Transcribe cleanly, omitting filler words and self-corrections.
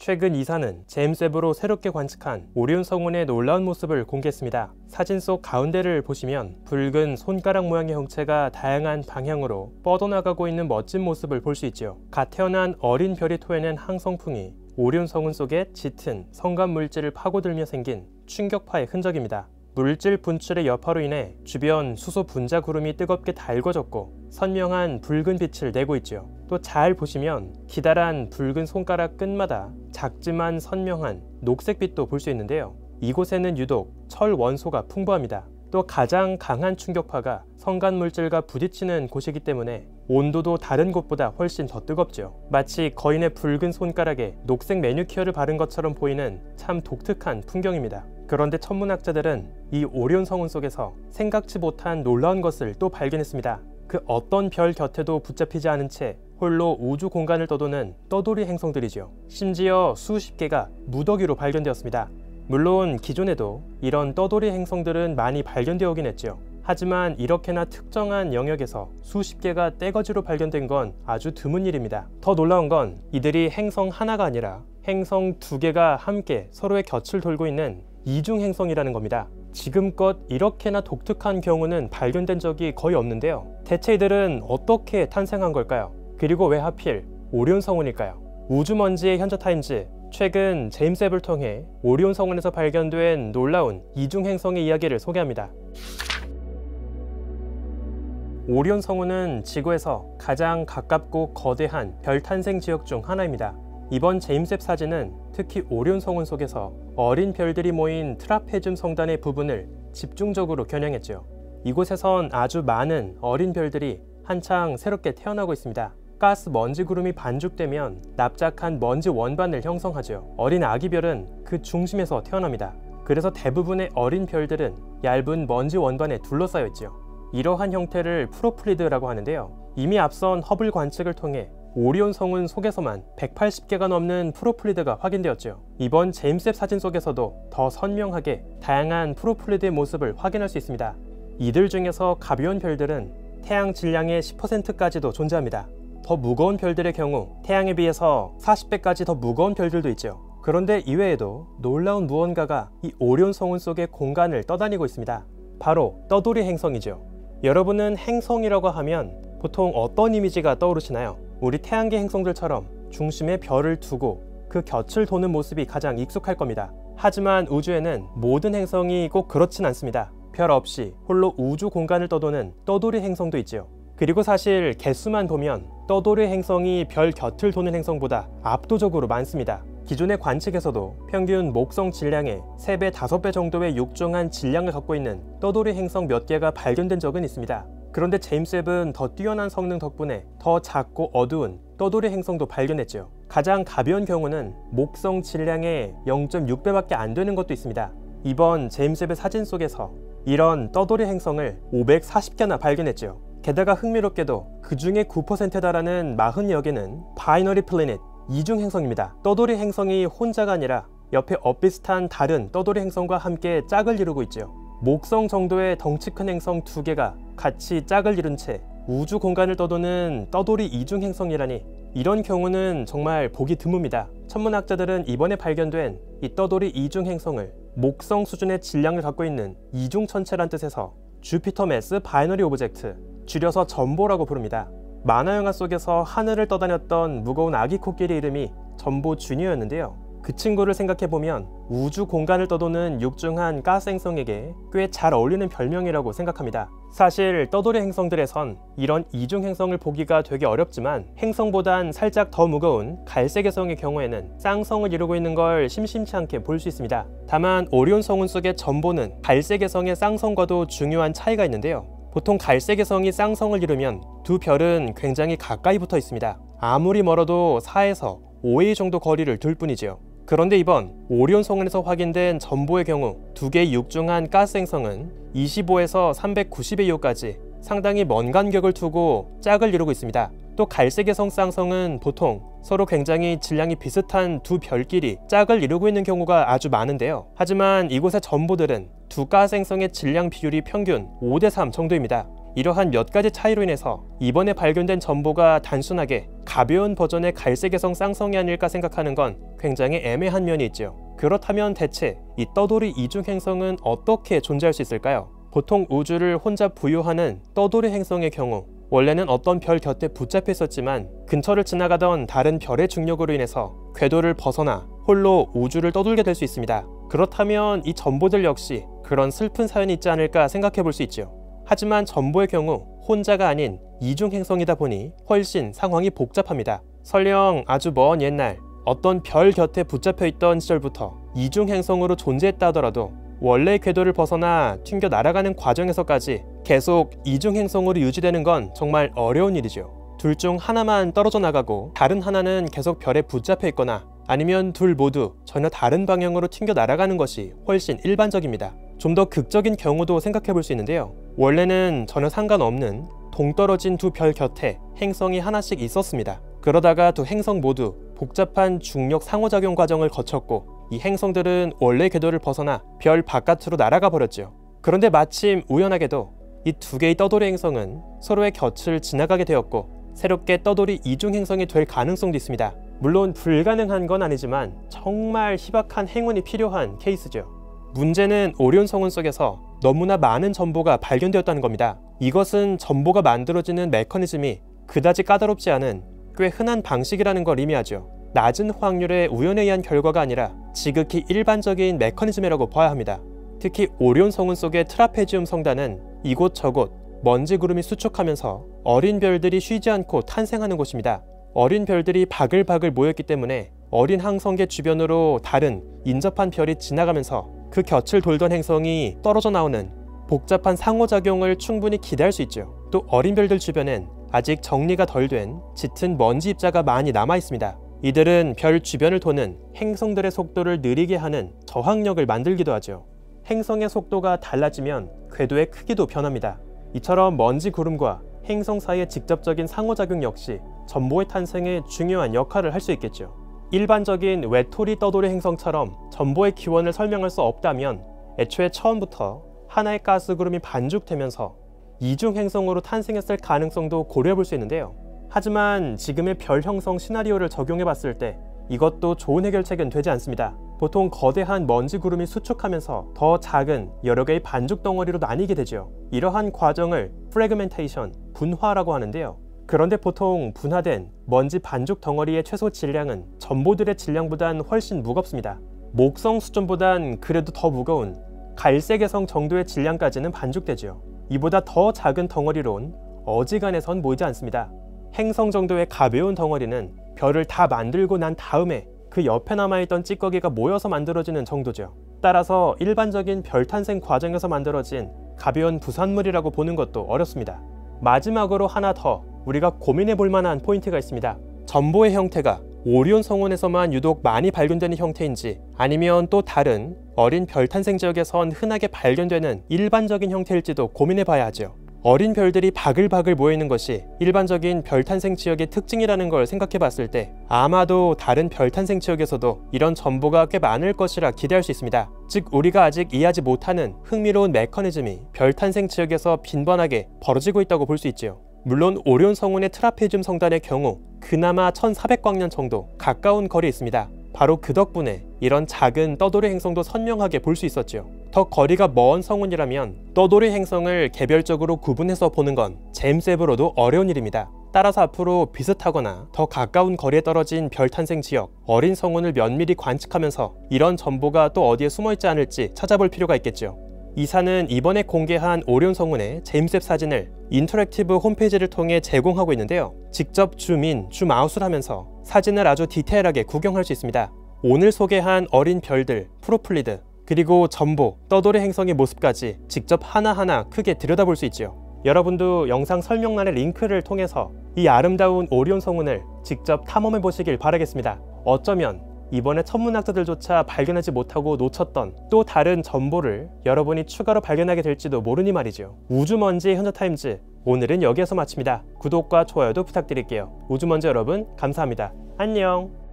최근 이사는 제임스 웹으로 새롭게 관측한 오리온 성운의 놀라운 모습을 공개했습니다. 사진 속 가운데를 보시면 붉은 손가락 모양의 형체가 다양한 방향으로 뻗어나가고 있는 멋진 모습을 볼 수 있죠. 갓 태어난 어린 별이 토해낸 항성풍이 오리온 성운 속에 짙은 성간 물질을 파고들며 생긴 충격파의 흔적입니다. 물질 분출의 여파로 인해 주변 수소 분자 구름이 뜨겁게 달궈졌고 선명한 붉은 빛을 내고 있죠. 또 잘 보시면 기다란 붉은 손가락 끝마다 작지만 선명한 녹색빛도 볼 수 있는데요. 이곳에는 유독 철 원소가 풍부합니다. 또 가장 강한 충격파가 성간 물질과 부딪히는 곳이기 때문에 온도도 다른 곳보다 훨씬 더 뜨겁죠. 마치 거인의 붉은 손가락에 녹색 매니큐어를 바른 것처럼 보이는 참 독특한 풍경입니다. 그런데 천문학자들은 이 오리온 성운 속에서 생각지 못한 놀라운 것을 또 발견했습니다. 그 어떤 별 곁에도 붙잡히지 않은 채 홀로 우주 공간을 떠도는 떠돌이 행성들이죠. 심지어 수십 개가 무더기로 발견되었습니다. 물론 기존에도 이런 떠돌이 행성들은 많이 발견되어 오긴 했죠. 하지만 이렇게나 특정한 영역에서 수십 개가 떼거지로 발견된 건 아주 드문 일입니다. 더 놀라운 건 이들이 행성 하나가 아니라 행성 두 개가 함께 서로의 곁을 돌고 있는 이중 행성이라는 겁니다. 지금껏 이렇게나 독특한 경우는 발견된 적이 거의 없는데요. 대체 이들은 어떻게 탄생한 걸까요? 그리고 왜 하필 오리온 성운일까요? 우주먼지의 현자타임즈, 최근 제임스 웹을 통해 오리온 성운에서 발견된 놀라운 이중 행성의 이야기를 소개합니다. 오리온 성운은 지구에서 가장 가깝고 거대한 별 탄생 지역 중 하나입니다. 이번 제임스 웹 사진은 특히 오리온 성운 속에서 어린 별들이 모인 트라페듐 성단의 부분을 집중적으로 겨냥했죠. 이곳에선 아주 많은 어린 별들이 한창 새롭게 태어나고 있습니다. 가스 먼지 구름이 반죽되면 납작한 먼지 원반을 형성하죠. 어린 아기별은 그 중심에서 태어납니다. 그래서 대부분의 어린 별들은 얇은 먼지 원반에 둘러싸여 있죠. 이러한 형태를 프로플리드라고 하는데요. 이미 앞선 허블 관측을 통해 오리온 성운 속에서만 180개가 넘는 프로플리드가 확인되었죠. 이번 제임스 웹 사진 속에서도 더 선명하게 다양한 프로플리드의 모습을 확인할 수 있습니다. 이들 중에서 가벼운 별들은 태양 질량의 10%까지도 존재합니다. 더 무거운 별들의 경우 태양에 비해서 40배까지 더 무거운 별들도 있죠. 그런데 이외에도 놀라운 무언가가 이 오리온 성운 속의 공간을 떠다니고 있습니다. 바로 떠돌이 행성이죠. 여러분은 행성이라고 하면 보통 어떤 이미지가 떠오르시나요? 우리 태양계 행성들처럼 중심에 별을 두고 그 곁을 도는 모습이 가장 익숙할 겁니다. 하지만 우주에는 모든 행성이 꼭 그렇진 않습니다. 별 없이 홀로 우주 공간을 떠도는 떠돌이 행성도 있죠. 그리고 사실 개수만 보면 떠돌이 행성이 별 곁을 도는 행성보다 압도적으로 많습니다. 기존의 관측에서도 평균 목성 질량의 3배, 5배 정도의 육중한 질량을 갖고 있는 떠돌이 행성 몇 개가 발견된 적은 있습니다. 그런데 제임스 웹은 더 뛰어난 성능 덕분에 더 작고 어두운 떠돌이 행성도 발견했죠. 가장 가벼운 경우는 목성 질량의 0.6배밖에 안 되는 것도 있습니다. 이번 제임스 웹의 사진 속에서 이런 떠돌이 행성을 540개나 발견했죠. 게다가 흥미롭게도 그 중에 9%에 달하는 40여 개는 바이너리 플래닛, 이중 행성입니다. 떠돌이 행성이 혼자가 아니라 옆에 엇비슷한 다른 떠돌이 행성과 함께 짝을 이루고 있죠. 목성 정도의 덩치 큰 행성 2개가 같이 짝을 이룬 채 우주 공간을 떠도는 떠돌이 이중 행성이라니, 이런 경우는 정말 보기 드뭅니다. 천문학자들은 이번에 발견된 이 떠돌이 이중 행성을 목성 수준의 질량을 갖고 있는 이중천체란 뜻에서 주피터 매스 바이너리 오브젝트, 줄여서 전보라고 부릅니다. 만화 영화 속에서 하늘을 떠다녔던 무거운 아기 코끼리 이름이 전보 주니어였는데요. 그 친구를 생각해보면 우주 공간을 떠도는 육중한 가스 행성에게 꽤 잘 어울리는 별명이라고 생각합니다. 사실 떠돌이 행성들에선 이런 이중 행성을 보기가 되게 어렵지만 행성보단 살짝 더 무거운 갈색 행성의 경우에는 쌍성을 이루고 있는 걸 심심치 않게 볼 수 있습니다. 다만 오리온 성운 속의 전보는 갈색 행성의 쌍성과도 중요한 차이가 있는데요. 보통 갈색 행성이 쌍성을 이루면 두 별은 굉장히 가까이 붙어 있습니다. 아무리 멀어도 4에서 5회 정도 거리를 둘 뿐이죠. 그런데 이번 오리온 성운에서 확인된 전보의 경우 두 개의 육중한 가스 행성은 25에서 390의 상당히 먼 간격을 두고 짝을 이루고 있습니다. 또 갈색 행성 쌍성은 보통 서로 굉장히 질량이 비슷한 두 별끼리 짝을 이루고 있는 경우가 아주 많은데요. 하지만 이곳의 전보들은 두 가스 행성의 질량 비율이 평균 5대3 정도입니다. 이러한 몇 가지 차이로 인해서 이번에 발견된 전보가 단순하게 가벼운 버전의 갈색외성 쌍성이 아닐까 생각하는 건 굉장히 애매한 면이 있죠. 그렇다면 대체 이 떠돌이 이중 행성은 어떻게 존재할 수 있을까요? 보통 우주를 혼자 부유하는 떠돌이 행성의 경우 원래는 어떤 별 곁에 붙잡혀 있었지만 근처를 지나가던 다른 별의 중력으로 인해서 궤도를 벗어나 홀로 우주를 떠돌게 될 수 있습니다. 그렇다면 이 전보들 역시 그런 슬픈 사연이 있지 않을까 생각해 볼 수 있죠. 하지만 전보의 경우 혼자가 아닌 이중 행성이다 보니 훨씬 상황이 복잡합니다. 설령 아주 먼 옛날 어떤 별 곁에 붙잡혀 있던 시절부터 이중 행성으로 존재했다 하더라도 원래의 궤도를 벗어나 튕겨 날아가는 과정에서까지 계속 이중 행성으로 유지되는 건 정말 어려운 일이죠. 둘 중 하나만 떨어져 나가고 다른 하나는 계속 별에 붙잡혀 있거나 아니면 둘 모두 전혀 다른 방향으로 튕겨 날아가는 것이 훨씬 일반적입니다. 좀 더 극적인 경우도 생각해 볼 수 있는데요. 원래는 전혀 상관없는 동떨어진 두 별 곁에 행성이 하나씩 있었습니다. 그러다가 두 행성 모두 복잡한 중력 상호작용 과정을 거쳤고 이 행성들은 원래 궤도를 벗어나 별 바깥으로 날아가 버렸죠. 그런데 마침 우연하게도 이 두 개의 떠돌이 행성은 서로의 곁을 지나가게 되었고 새롭게 떠돌이 이중 행성이 될 가능성도 있습니다. 물론 불가능한 건 아니지만 정말 희박한 행운이 필요한 케이스죠. 문제는 오리온 성운 속에서 너무나 많은 전보가 발견되었다는 겁니다. 이것은 전보가 만들어지는 메커니즘이 그다지 까다롭지 않은 꽤 흔한 방식이라는 걸 의미하죠. 낮은 확률의 우연에 의한 결과가 아니라 지극히 일반적인 메커니즘이라고 봐야 합니다. 특히 오리온 성운 속의 트라페지움 성단은 이곳저곳 먼지 구름이 수축하면서 어린 별들이 쉬지 않고 탄생하는 곳입니다. 어린 별들이 바글바글 모였기 때문에 어린 항성계 주변으로 다른 인접한 별이 지나가면서 그 곁을 돌던 행성이 떨어져 나오는 복잡한 상호작용을 충분히 기대할 수 있죠. 또 어린 별들 주변엔 아직 정리가 덜 된 짙은 먼지 입자가 많이 남아 있습니다. 이들은 별 주변을 도는 행성들의 속도를 느리게 하는 저항력을 만들기도 하죠. 행성의 속도가 달라지면 궤도의 크기도 변합니다. 이처럼 먼지 구름과 행성 사이의 직접적인 상호작용 역시 전보의 탄생에 중요한 역할을 할 수 있겠죠. 일반적인 외톨이 떠돌이 행성처럼 전보의 기원을 설명할 수 없다면 애초에 처음부터 하나의 가스 구름이 반죽되면서 이중 행성으로 탄생했을 가능성도 고려해 볼 수 있는데요. 하지만 지금의 별 형성 시나리오를 적용해 봤을 때 이것도 좋은 해결책은 되지 않습니다. 보통 거대한 먼지 구름이 수축하면서 더 작은 여러 개의 반죽 덩어리로 나뉘게 되죠. 이러한 과정을 프래그멘테이션, 분화라고 하는데요. 그런데 보통 분화된 먼지 반죽 덩어리의 최소 질량은 전보들의 질량보단 훨씬 무겁습니다. 목성 수준보단 그래도 더 무거운 갈색외성 정도의 질량까지는 반죽되죠. 이보다 더 작은 덩어리론 어지간해선 모이지 않습니다. 행성 정도의 가벼운 덩어리는 별을 다 만들고 난 다음에 그 옆에 남아있던 찌꺼기가 모여서 만들어지는 정도죠. 따라서 일반적인 별 탄생 과정에서 만들어진 가벼운 부산물이라고 보는 것도 어렵습니다. 마지막으로 하나 더 우리가 고민해 볼 만한 포인트가 있습니다. 전보의 형태가 오리온 성운에서만 유독 많이 발견되는 형태인지 아니면 또 다른 어린 별 탄생 지역에선 흔하게 발견되는 일반적인 형태일지도 고민해 봐야 하죠. 어린 별들이 바글바글 모이는 것이 일반적인 별 탄생 지역의 특징이라는 걸 생각해 봤을 때 아마도 다른 별 탄생 지역에서도 이런 전보가 꽤 많을 것이라 기대할 수 있습니다. 즉 우리가 아직 이해하지 못하는 흥미로운 메커니즘이 별 탄생 지역에서 빈번하게 벌어지고 있다고 볼 수 있죠. 물론 오리온 성운의 트라페지움 성단의 경우 그나마 1400광년 정도 가까운 거리에 있습니다. 바로 그 덕분에 이런 작은 떠돌이 행성도 선명하게 볼 수 있었죠. 더 거리가 먼 성운이라면 떠돌이 행성을 개별적으로 구분해서 보는 건 제임스 웹으로도 어려운 일입니다. 따라서 앞으로 비슷하거나 더 가까운 거리에 떨어진 별 탄생 지역, 어린 성운을 면밀히 관측하면서 이런 전보가 또 어디에 숨어있지 않을지 찾아볼 필요가 있겠죠. 이사는 이번에 공개한 오리온 성운의 제임스 웹 사진을 인터랙티브 홈페이지를 통해 제공하고 있는데요. 직접 줌인, 줌아웃을 하면서 사진을 아주 디테일하게 구경할 수 있습니다. 오늘 소개한 어린 별들, 프로플리드, 그리고 전보, 떠돌이 행성의 모습까지 직접 하나하나 크게 들여다볼 수 있죠. 여러분도 영상 설명란의 링크를 통해서 이 아름다운 오리온 성운을 직접 탐험해 보시길 바라겠습니다. 어쩌면 이번에 천문학자들조차 발견하지 못하고 놓쳤던 또 다른 전보를 여러분이 추가로 발견하게 될지도 모르니 말이죠. 우주먼지의 현자타임즈, 오늘은 여기에서 마칩니다. 구독과 좋아요도 부탁드릴게요. 우주먼지 여러분 감사합니다. 안녕.